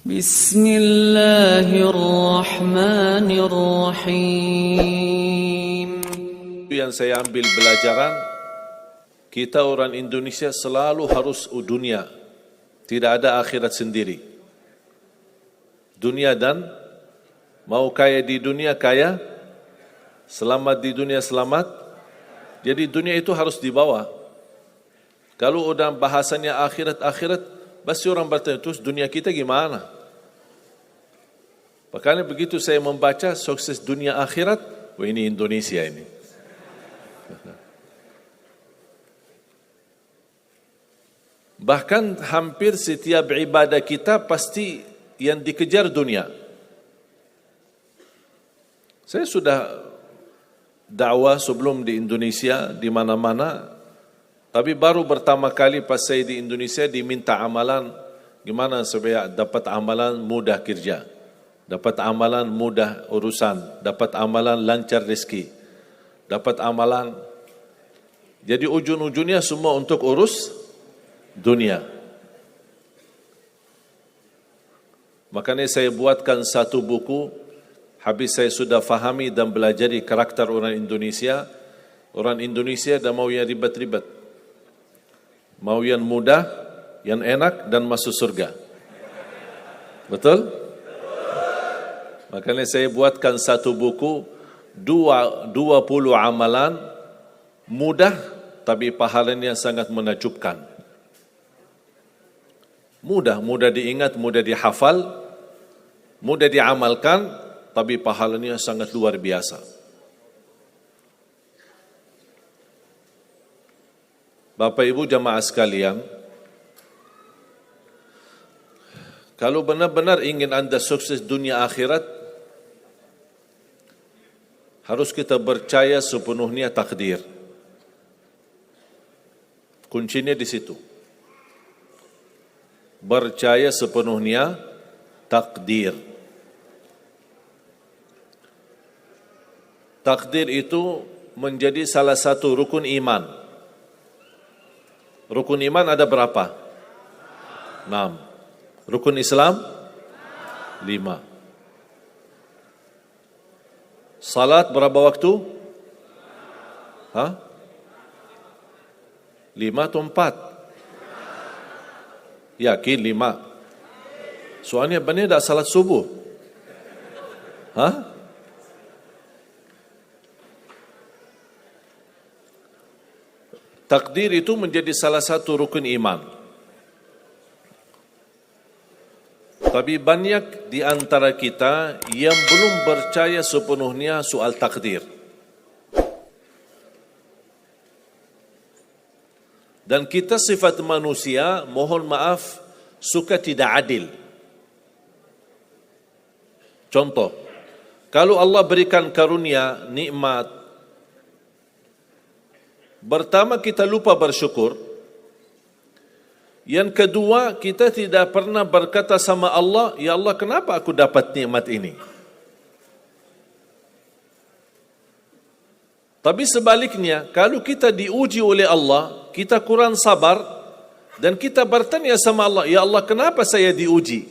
Bismillahirrahmanirrahim. Yang saya ambil pelajaran, kita orang Indonesia selalu harus dunia, tidak ada akhirat sendiri. Dunia dan mau kaya di dunia kaya, selamat di dunia selamat. Jadi dunia itu harus dibawa. Kalau udah bahasanya akhirat, pasti orang bertanya, terus dunia kita gimana? Makanya begitu saya membaca sukses dunia akhirat, wah ini Indonesia ini. Bahkan hampir setiap ibadah kita pasti yang dikejar dunia. Saya sudah dakwah sebelum di Indonesia, di mana-mana, tapi baru pertama kali pas saya di Indonesia diminta amalan, gimana supaya dapat amalan mudah kerja, dapat amalan mudah urusan, dapat amalan lancar rezeki, dapat amalan. Jadi ujung-ujungnya semua untuk urus dunia. Makanya saya buatkan satu buku, habis saya sudah fahami dan belajari karakter orang Indonesia. Orang Indonesia dah mau yang ribet-ribet, mau yang mudah, yang enak dan masuk surga. Betul? Makanya saya buatkan satu buku, 20 amalan mudah tapi pahalanya sangat menakjubkan. Mudah diingat, mudah dihafal, mudah diamalkan, tapi pahalanya sangat luar biasa. Bapak Ibu jamaah sekalian, kalau benar-benar ingin Anda sukses dunia akhirat, harus kita percaya sepenuhnya takdir. Kuncinya di situ. Percaya sepenuhnya takdir. Takdir itu menjadi salah satu rukun iman. Rukun iman ada berapa? 6. Rukun Islam? 5. Salat berapa waktu? 5 atau 4? Yakin 5? Soalnya benar tak salat subuh? Takdir itu menjadi salah satu rukun iman. Tapi banyak di antara kita yang belum percaya sepenuhnya soal takdir. Dan kita sifat manusia, mohon maaf, suka tidak adil. Contoh, kalau Allah berikan karunia, nikmat, pertama kita lupa bersyukur. Yang kedua, kita tidak pernah berkata sama Allah, ya Allah kenapa aku dapat nikmat ini? Tapi sebaliknya, kalau kita diuji oleh Allah, kita kurang sabar, dan kita bertanya sama Allah, ya Allah kenapa saya diuji?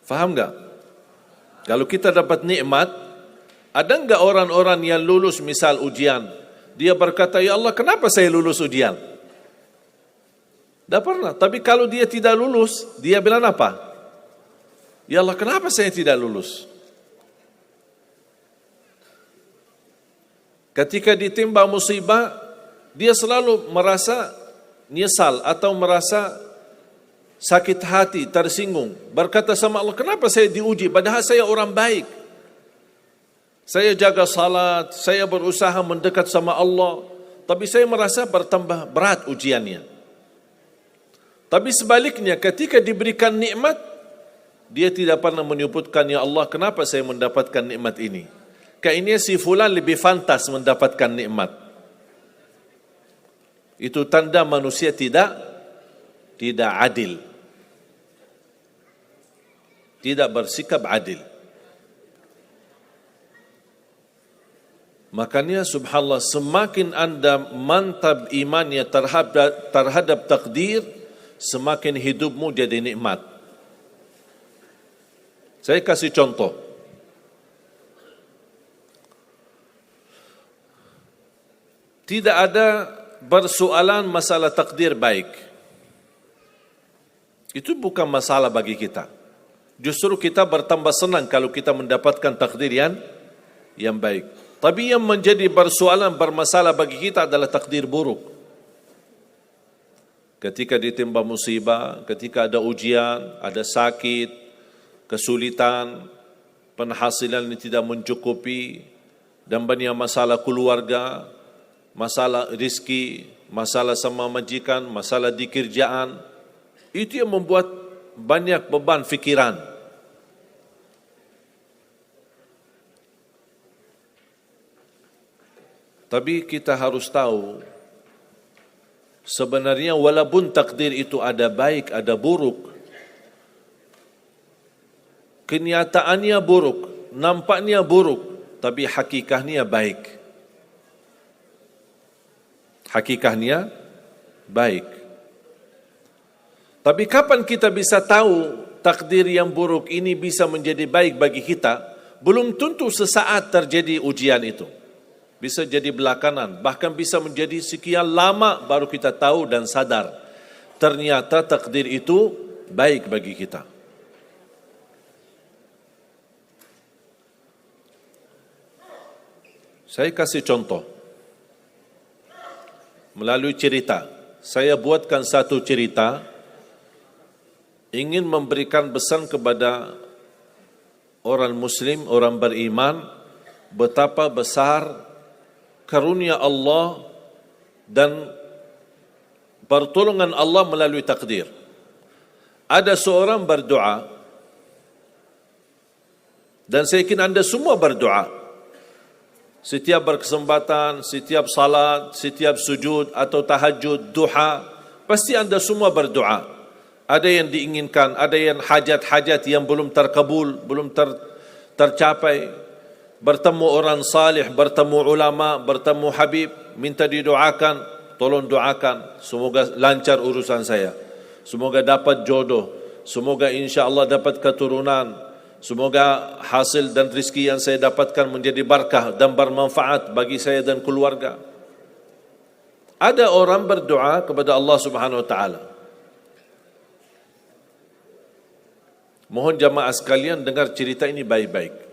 Faham enggak? Kalau kita dapat nikmat, ada enggak orang-orang yang lulus misal ujian, dia berkata, ya Allah kenapa saya lulus ujian? Tak pernah. Tapi kalau dia tidak lulus, dia bilang apa? Ya Allah kenapa saya tidak lulus? Ketika ditimpa musibah, dia selalu merasa nyesal atau merasa sakit hati, tersinggung. Berkata sama Allah, kenapa saya diuji? Padahal saya orang baik. Saya jaga salat, saya berusaha mendekat sama Allah. Tapi saya merasa bertambah berat ujiannya. Tapi sebaliknya, ketika diberikan nikmat, dia tidak pernah menyebutkan, ya Allah kenapa saya mendapatkan nikmat ini? Kayaknya si fulan lebih fantas mendapatkan nikmat. Itu tanda manusia tidak adil. Tidak bersikap adil. Makanya subhanallah, semakin Anda mantap imannya terhadap takdir, semakin hidupmu jadi nikmat. Saya kasih contoh. Tidak ada persoalan masalah takdir baik. Itu bukan masalah bagi kita. Justru kita bertambah senang kalau kita mendapatkan takdir yang baik. Tapi yang menjadi persoalan bermasalah bagi kita adalah takdir buruk. Ketika ditimpa musibah, ketika ada ujian, ada sakit, kesulitan, penghasilan yang tidak mencukupi, dan banyak masalah keluarga, masalah rezeki, masalah sama majikan, masalah di kerjaan, itu yang membuat banyak beban fikiran. Tapi kita harus tahu, sebenarnya walaupun takdir itu ada baik, ada buruk, kenyataannya buruk, nampaknya buruk, tapi hakikatnya baik. Hakikatnya baik. Tapi kapan kita bisa tahu takdir yang buruk ini bisa menjadi baik bagi kita? Belum tentu sesaat terjadi ujian itu. Bisa jadi belakangan, bahkan bisa menjadi sekian lama baru kita tahu dan sadar. Ternyata takdir itu baik bagi kita. Saya kasih contoh. Melalui cerita. Saya buatkan satu cerita, ingin memberikan pesan kepada orang Muslim, orang beriman, betapa besar karunia Allah dan pertolongan Allah melalui takdir. Ada seorang berdoa, dan saya yakin anda semua berdoa. Setiap berkesempatan, setiap salat, setiap sujud atau tahajud, duha, pasti anda semua berdoa. Ada yang diinginkan, ada yang hajat-hajat yang belum terkabul, belum tercapai. Bertemu orang salih, bertemu ulama, bertemu habib, minta didoakan, tolong doakan, semoga lancar urusan saya, semoga dapat jodoh, semoga insya Allah dapat keturunan, semoga hasil dan rezeki yang saya dapatkan menjadi berkah dan bermanfaat bagi saya dan keluarga. Ada orang berdoa kepada Allah Subhanahu wa taala. Mohon jamaah sekalian dengar cerita ini baik-baik,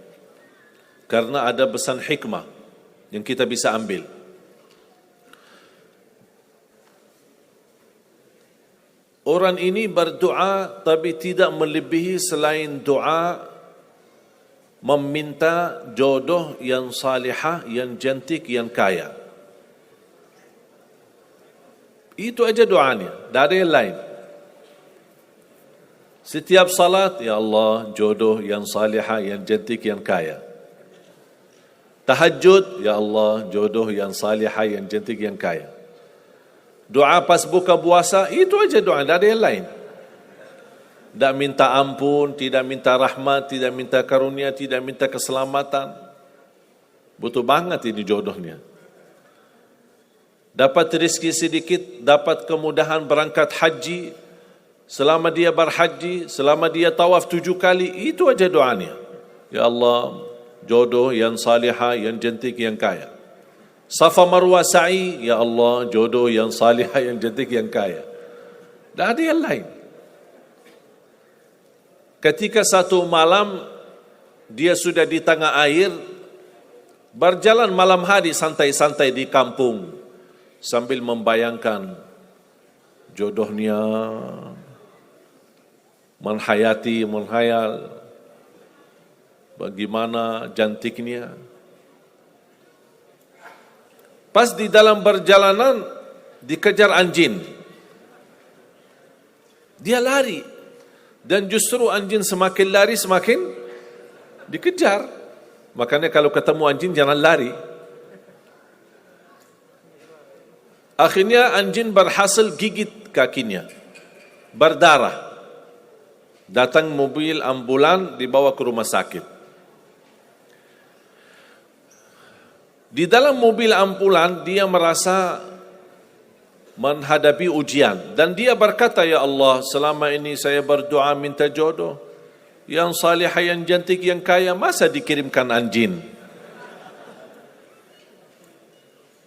karena ada pesan hikmah yang kita bisa ambil. Orang ini berdoa tapi tidak melebihi selain doa meminta jodoh yang salihah, yang cantik, yang kaya. Itu aja doanya, tidak ada yang lain. Setiap salat, ya Allah, jodoh yang salihah, yang cantik, yang kaya. Tahajud, ya Allah, jodoh yang salihah, yang cantik, yang kaya. Doa pas buka puasa, itu aja doa, tidak ada yang lain. Tidak minta ampun, tidak minta rahmat, tidak minta karunia, tidak minta keselamatan. Butuh banget ini jodohnya. Dapat rezeki sedikit, dapat kemudahan berangkat haji. Selama dia berhaji, selama dia tawaf 7 kali, itu aja doanya. Ya Allah, jodoh yang salihah, yang cantik, yang kaya. Safa Marwah sa'i, ya Allah, jodoh yang salihah, yang cantik, yang kaya. Tak ada yang lain. Ketika satu malam dia sudah di tengah air, berjalan malam hari santai-santai di kampung sambil membayangkan jodohnya, menghayal bagaimana cantiknya. Pas di dalam perjalanan dikejar anjing. Dia lari, dan justru anjing semakin lari semakin dikejar. Makanya kalau ketemu anjing jangan lari. Akhirnya anjing berhasil gigit kakinya, berdarah. Datang mobil ambulan, dibawa ke rumah sakit. Di dalam mobil ambulan dia merasa menghadapi ujian, dan dia berkata, ya Allah, selama ini saya berdoa minta jodoh, yang salihah, yang cantik, yang kaya, masa dikirimkan anjing?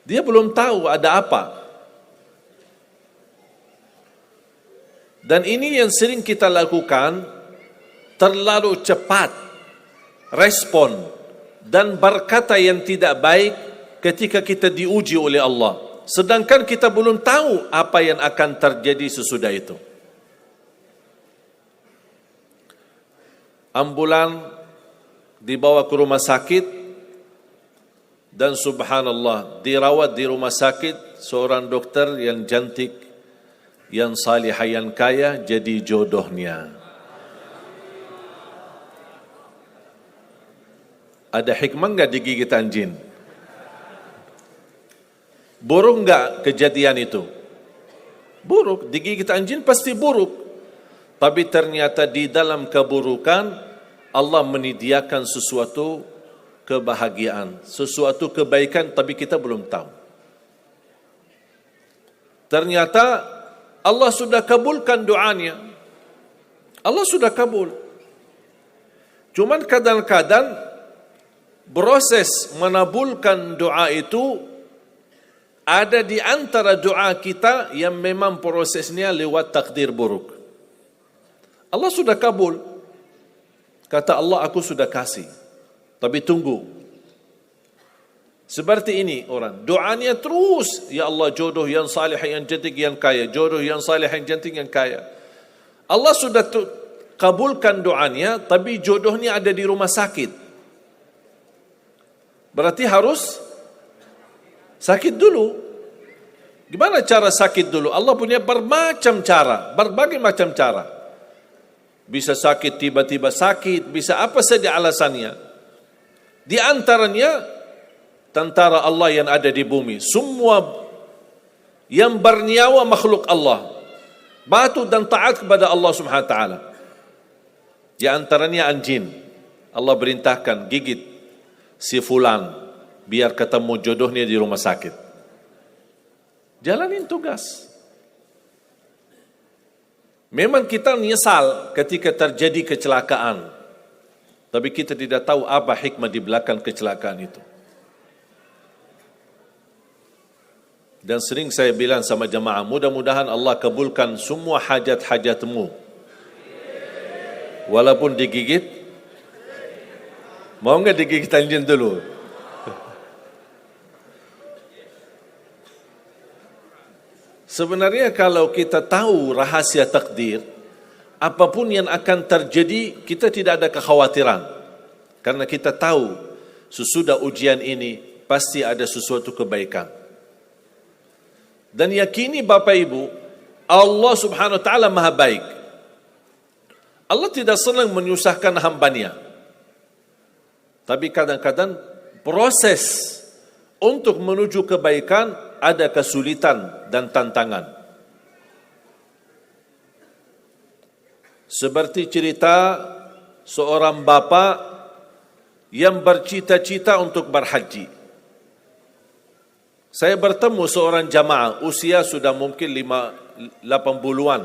Dia belum tahu ada apa. Dan ini yang sering kita lakukan, terlalu cepat respon dan berkata yang tidak baik ketika kita diuji oleh Allah. Sedangkan kita belum tahu apa yang akan terjadi sesudah itu. Ambulan dibawa ke rumah sakit dan subhanallah dirawat di rumah sakit seorang dokter yang cantik, yang salihah, yang kaya jadi jodohnya. Ada hikmah enggak digigit anjing? Buruk enggak kejadian itu? Buruk, digigit anjing pasti buruk. Tapi ternyata di dalam keburukan Allah menyediakan sesuatu kebahagiaan, sesuatu kebaikan, tapi kita belum tahu. Ternyata Allah sudah kabulkan doanya. Allah sudah kabul. Cuman kadang-kadang proses menabulkan doa itu ada di antara doa kita yang memang prosesnya lewat takdir buruk. Allah sudah kabul. Kata Allah, aku sudah kasih. Tapi tunggu. Seperti ini orang. Doanya terus. Ya Allah, jodoh yang salih, yang cantik, yang kaya. Jodoh yang salih, yang cantik, yang kaya. Allah sudah kabulkan doanya, tapi jodohnya ada di rumah sakit. Berarti harus sakit dulu. Gimana cara sakit dulu? Allah punya bermacam cara, berbagai macam cara. Bisa sakit, tiba-tiba sakit, bisa apa saja alasannya. Di antaranya, tentara Allah yang ada di bumi. Semua yang bernyawa makhluk Allah. Batu dan taat kepada Allah subhanahu wa ta'ala. Di antaranya anjing. Allah perintahkan, gigit si fulan biar ketemu jodohnya di rumah sakit. Jalanin tugas. Memang kita menyesal ketika terjadi kecelakaan, tapi kita tidak tahu apa hikmah di belakang kecelakaan itu. Dan sering saya bilang sama jemaah, mudah-mudahan Allah kabulkan semua hajat-hajatmu. Walaupun digigit, mau enggak digigit anjing dulu? Sebenarnya kalau kita tahu rahasia takdir, apapun yang akan terjadi, kita tidak ada kekhawatiran. Karena kita tahu sesudah ujian ini pasti ada sesuatu kebaikan. Dan yakini Bapak Ibu, Allah subhanahu wa ta'ala maha baik. Allah tidak senang menyusahkan hambanya. Tapi kadang-kadang proses untuk menuju kebaikan ada kesulitan dan tantangan. Seperti cerita seorang bapa yang bercita-cita untuk berhaji. Saya bertemu seorang jamaah, usia sudah mungkin 80-an,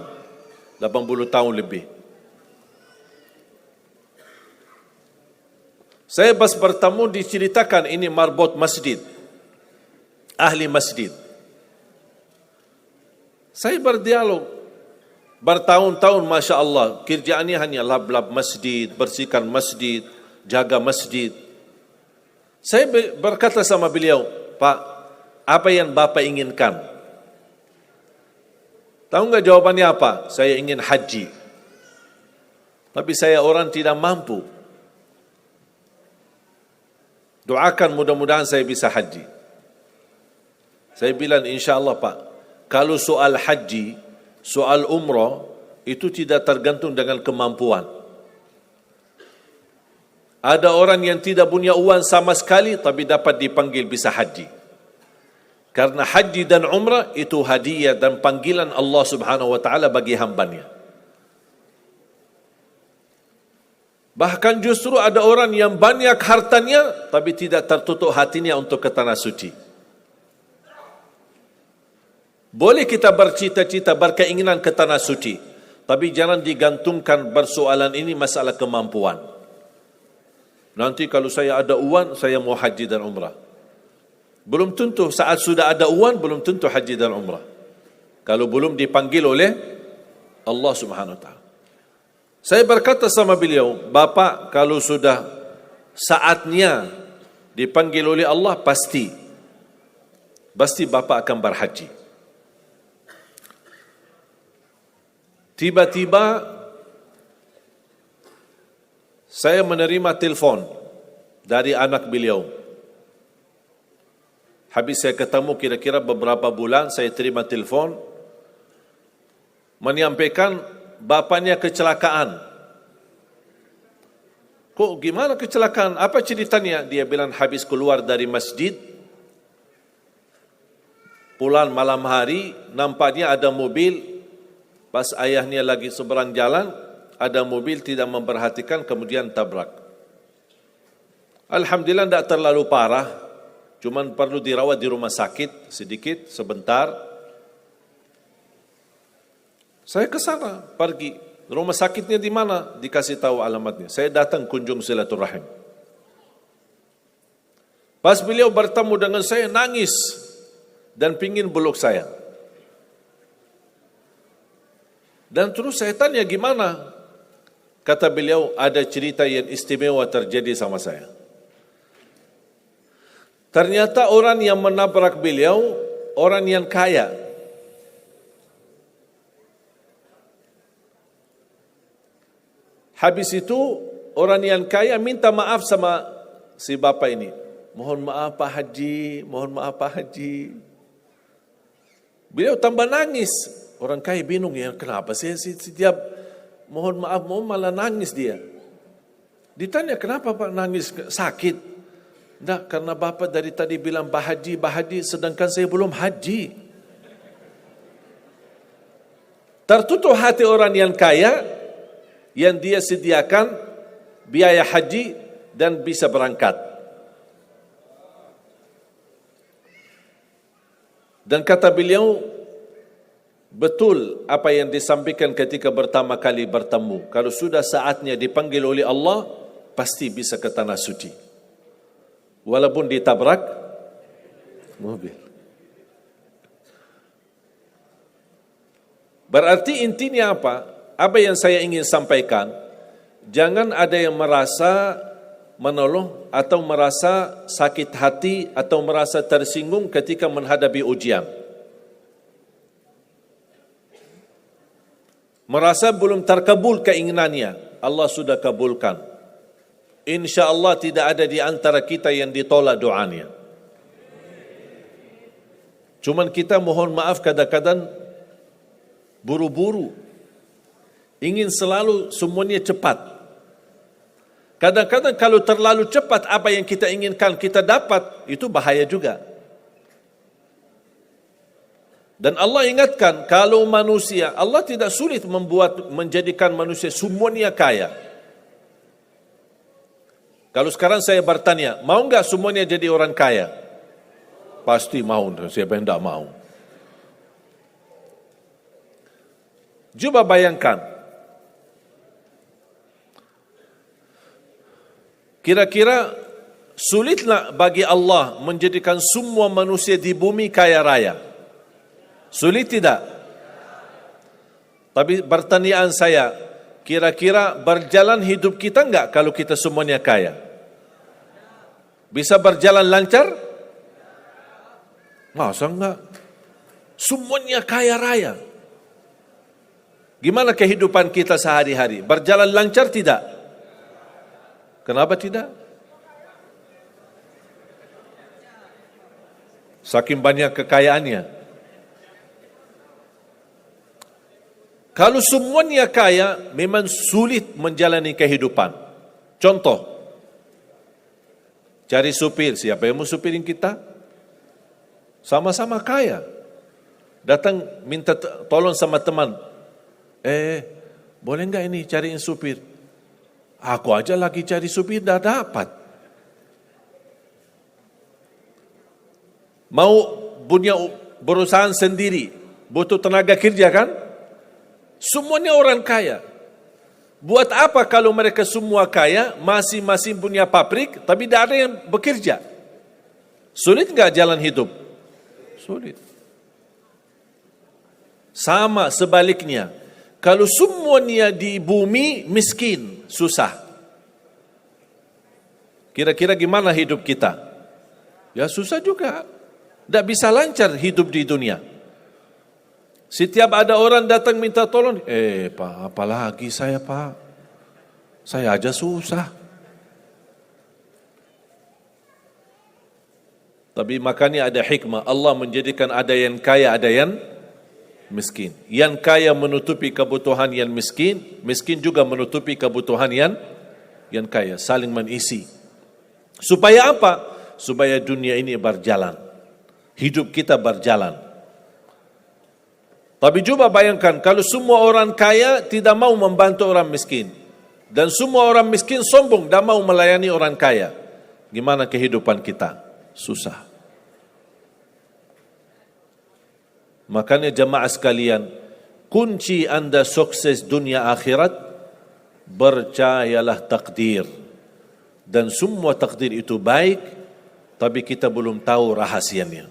80 tahun lebih. Saya pas bertemu diceritakan ini marbot masjid, ahli masjid. Saya berdialog bertahun-tahun, Masya Allah, kerjaannya hanya lap-lap masjid, bersihkan masjid, jaga masjid. Saya berkata sama beliau, Pak, apa yang Bapak inginkan? Tahu enggak jawabannya apa? Saya ingin haji. Tapi saya orang tidak mampu. Doakan mudah-mudahan saya bisa haji. Saya bilang insya Allah Pak, kalau soal haji, soal umrah, itu tidak tergantung dengan kemampuan. Ada orang yang tidak punya uang sama sekali, tapi dapat dipanggil bisa haji. Karena haji dan umrah itu hadiah dan panggilan Allah subhanahu wa ta'ala bagi hambanya. Bahkan justru ada orang yang banyak hartanya, tapi tidak tertutup hatinya untuk ke tanah suci. Boleh kita bercita-cita, berkeinginan ke tanah suci, Tapi jangan digantungkan persoalan ini masalah kemampuan. Nanti kalau saya ada uang, saya mau haji dan umrah. Belum tentu saat sudah ada uang, belum tentu haji dan umrah. Kalau belum dipanggil oleh Allah Subhanahu wa taala. Saya berkata sama beliau, Bapak kalau sudah saatnya dipanggil oleh Allah, pasti Bapak akan berhaji. Tiba-tiba saya menerima telefon dari anak beliau. Habis saya ketemu kira-kira beberapa bulan, saya terima telefon menyampaikan bapaknya kecelakaan. Kok gimana kecelakaan? Apa ceritanya? Dia bilang habis keluar dari masjid, pulang malam hari, nampaknya ada mobil. Pas ayahnya lagi seberang jalan, ada mobil tidak memperhatikan, kemudian tabrak. Alhamdulillah tidak terlalu parah, cuman perlu dirawat di rumah sakit sedikit, sebentar. Saya ke sana, pergi. Rumah sakitnya di mana? Dikasih tahu alamatnya. Saya datang kunjung silaturahim. Pas beliau bertemu dengan saya, nangis dan pingin peluk saya. Dan terus saya tanya gimana? Kata beliau, ada cerita yang istimewa terjadi sama saya. Ternyata orang yang menabrak beliau, orang yang kaya. Habis itu, orang yang kaya minta maaf sama si bapak ini. Mohon maaf Pak Haji, mohon maaf Pak Haji. Beliau tambah nangis. Orang kaya bingung, ya kenapa setiap mohon maaf malah nangis dia. Ditanya kenapa Pak nangis, sakit? Tidak, karena Bapak dari tadi bilang Pak Haji, sedangkan saya belum haji. Tertutup hati orang yang kaya, yang dia sediakan biaya haji dan bisa berangkat. Dan kata beliau, betul apa yang disampaikan ketika pertama kali bertemu. Kalau sudah saatnya dipanggil oleh Allah, pasti bisa ke tanah suci. Walaupun ditabrak mobil. Berarti intinya apa? Apa yang saya ingin sampaikan, jangan ada yang merasa menolong atau merasa sakit hati atau merasa tersinggung ketika menghadapi ujian. Merasa belum terkabul keinginannya, Allah sudah kabulkan. InsyaAllah tidak ada di antara kita yang ditolak doanya. Cuman kita mohon maaf kadang-kadang buru-buru, ingin selalu semuanya cepat. Kadang-kadang kalau terlalu cepat apa yang kita inginkan kita dapat, itu bahaya juga. Dan Allah ingatkan, kalau manusia, Allah tidak sulit menjadikan manusia semuanya kaya. Kalau sekarang saya bertanya, mau enggak semuanya jadi orang kaya? Pasti mau, siapa yang tidak mau? Coba bayangkan, kira-kira sulitlah bagi Allah menjadikan semua manusia di bumi kaya raya? Sulit tidak? Tapi pertanyaan saya, kira-kira berjalan hidup kita enggak kalau kita semuanya kaya? Bisa berjalan lancar? Masa enggak? Semuanya kaya raya. Gimana kehidupan kita sehari-hari? Berjalan lancar tidak? Kenapa tidak? Saking banyak kekayaannya. Kalau semuanya kaya, memang sulit menjalani kehidupan. Contoh, cari supir, siapa yang mau supirin kita? Sama-sama kaya. Datang minta tolong sama teman. Boleh enggak ini cariin supir? Aku aja lagi cari supir, dah dapat. Mau punya perusahaan sendiri, butuh tenaga kerja kan? Semuanya orang kaya. Buat apa kalau mereka semua kaya, masing-masing punya pabrik, tapi tidak ada yang bekerja? Sulit nggak jalan hidup? Sulit. Sama sebaliknya, kalau semuanya di bumi miskin, susah. Kira-kira gimana hidup kita? Ya susah juga. Tidak bisa lancar hidup di dunia. Setiap ada orang datang minta tolong, Pak, apalagi saya Pak? Saya aja susah. Tapi makanya ada hikmah. Allah menjadikan ada yang kaya, ada yang miskin. Yang kaya menutupi kebutuhan yang miskin, miskin juga menutupi kebutuhan yang kaya. Saling mengisi. Supaya apa? Supaya dunia ini berjalan. Hidup kita berjalan. Tapi coba bayangkan kalau semua orang kaya tidak mau membantu orang miskin. Dan semua orang miskin sombong dan mau melayani orang kaya. Gimana kehidupan kita? Susah. Makanya jemaah sekalian, kunci Anda sukses dunia akhirat, percayalah takdir. Dan semua takdir itu baik, tapi kita belum tahu rahasianya.